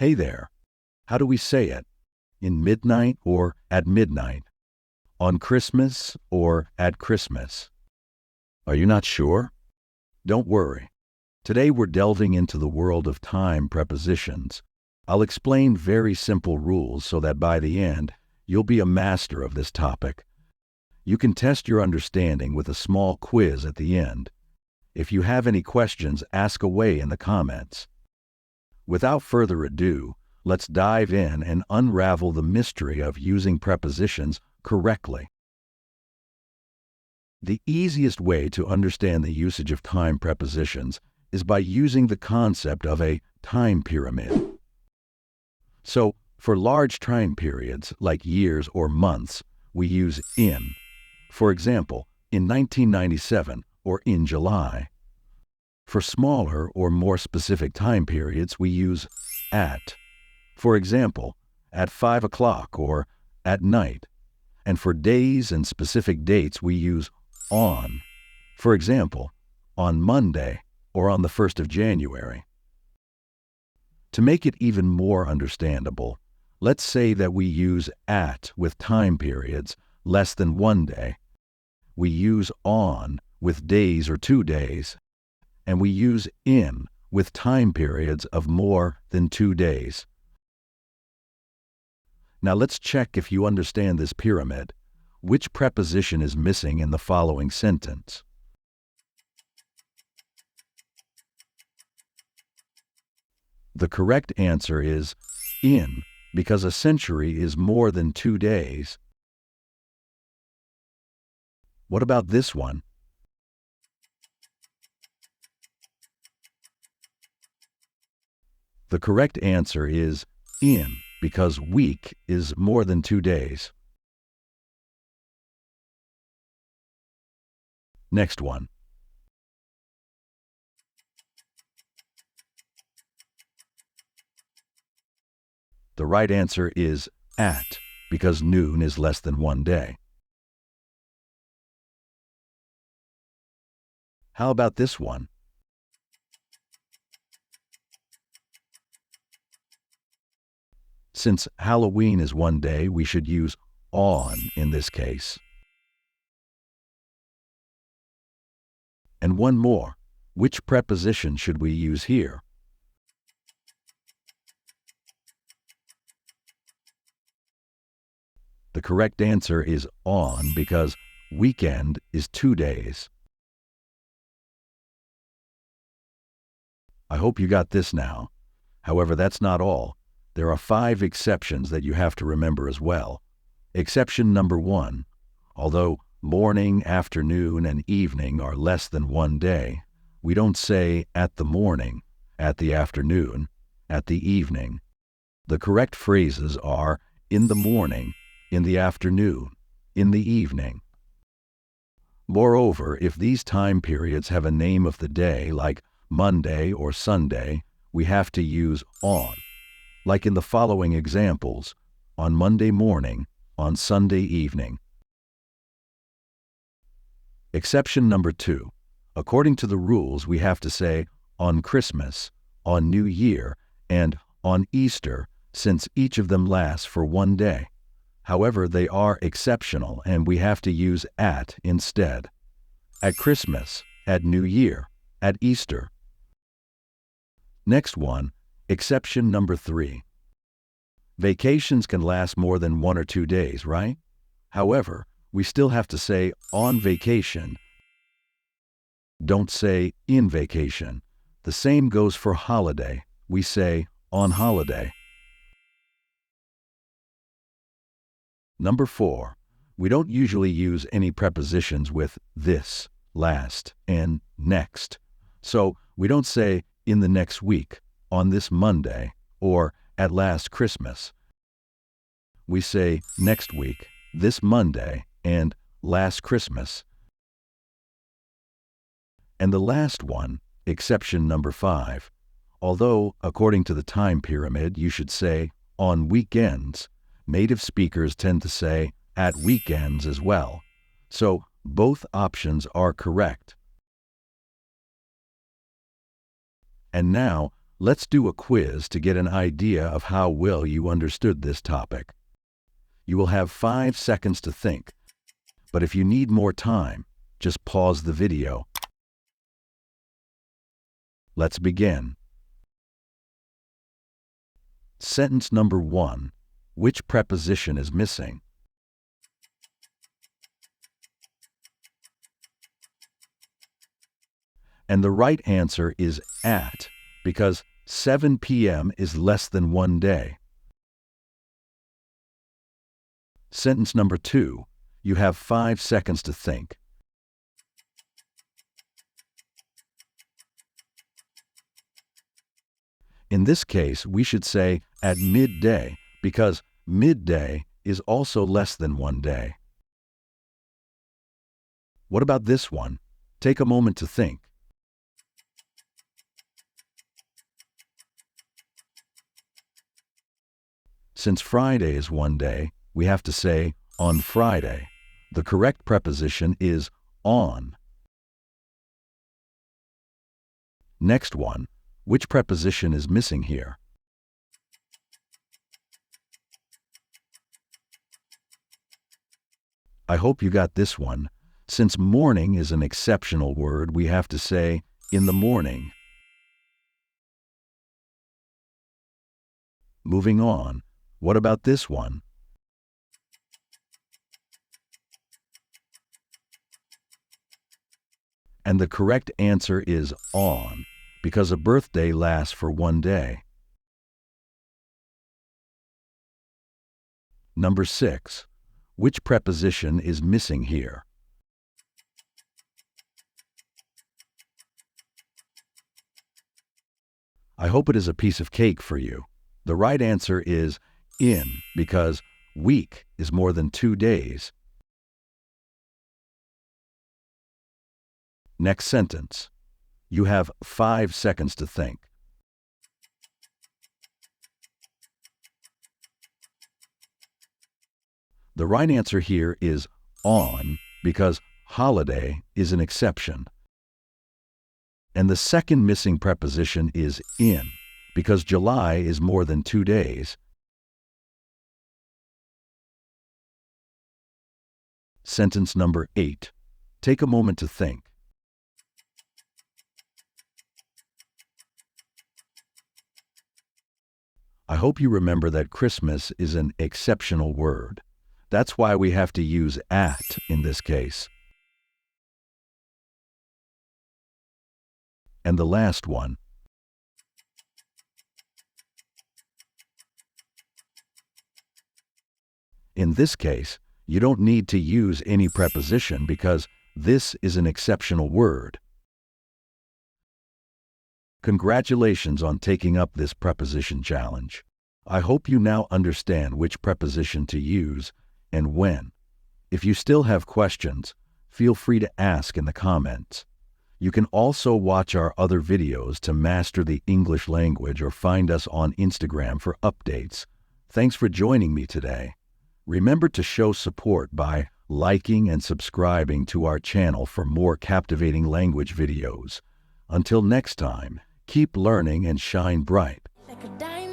Hey there. How do we say it? In midnight or at midnight? On Christmas or at Christmas? Are you not sure? Don't worry. Today we're delving into the world of time prepositions. I'll explain very simple rules so that by the end, you'll be a master of this topic. You can test your understanding with a small quiz at the end. If you have any questions, ask away in the comments. Without further ado, let's dive in and unravel the mystery of using prepositions correctly. The easiest way to understand the usage of time prepositions is by using the concept of a time pyramid. So, for large time periods, like years or months, we use in. For example, in 1997 or in July. For smaller or more specific time periods, we use at. For example, at 5 o'clock or at night. And for days and specific dates, we use on. For example, on Monday or on the 1st of January. To make it even more understandable, let's say that we use at with time periods less than 1 day. We use on with days or 2 days. And we use in with time periods of more than 2 days. Now let's check if you understand this pyramid. Which preposition is missing in the following sentence? The correct answer is in, because a century is more than 2 days. What about this one? The correct answer is in, because week is more than 2 days. Next one. The right answer is at, because noon is less than 1 day. How about this one? Since Halloween is 1 day, we should use on in this case. And one more. Which preposition should we use here? The correct answer is on, because weekend is 2 days. I hope you got this now. However, that's not all. There are 5 exceptions that you have to remember as well. Exception number 1. Although morning, afternoon, and evening are less than 1 day, we don't say at the morning, at the afternoon, at the evening. The correct phrases are in the morning, in the afternoon, in the evening. Moreover, if these time periods have a name of the day, like Monday or Sunday, we have to use on. Like in the following examples, on Monday morning, on Sunday evening. Exception number 2. According to the rules, we have to say on Christmas, on New Year, and on Easter, since each of them lasts for 1 day. However, they are exceptional, and we have to use at instead. At Christmas, at New Year, at Easter. Next one, exception number 3. Vacations can last more than 1 or 2 days, right? However, we still have to say on vacation. Don't say in vacation. The same goes for holiday. We say on holiday. Number 4. We don't usually use any prepositions with this, last, and next. So we don't say in the next week, on this Monday, or at last Christmas. We say next week, this Monday, and last Christmas. And the last one, exception number 5. Although, according to the time pyramid, you should say on weekends, native speakers tend to say at weekends as well. So both options are correct. And now, Let's do a quiz to get an idea of how well you understood this topic. You will have 5 seconds to think, but if you need more time, just pause the video. Let's begin. Sentence number 1. Which preposition is missing? And the right answer is at, because 7 p.m. is less than 1 day. Sentence number 2. You have 5 seconds to think. In this case, we should say at midday, because midday is also less than 1 day. What about this one? Take a moment to think. Since Friday is 1 day, we have to say on Friday. The correct preposition is on. Next one, which preposition is missing here? I hope you got this one. Since morning is an exceptional word, we have to say in the morning. Moving on, what about this one? And the correct answer is on, because a birthday lasts for 1 day. Number 6. Which preposition is missing here? I hope it is a piece of cake for you. The right answer is in, because week is more than 2 days. Next sentence. You have 5 seconds to think. The right answer here is on, because holiday is an exception. And the second missing preposition is in, because July is more than 2 days. Sentence number 8. Take a moment to think. I hope you remember that Christmas is an exceptional word. That's why we have to use at in this case. And the last one. In this case, you don't need to use any preposition because this is an exceptional word. Congratulations on taking up this preposition challenge. I hope you now understand which preposition to use and when. If you still have questions, feel free to ask in the comments. You can also watch our other videos to master the English language or find us on Instagram for updates. Thanks for joining me today. Remember to show support by liking and subscribing to our channel for more captivating language videos. Until next time, keep learning and shine bright. Like a diamond.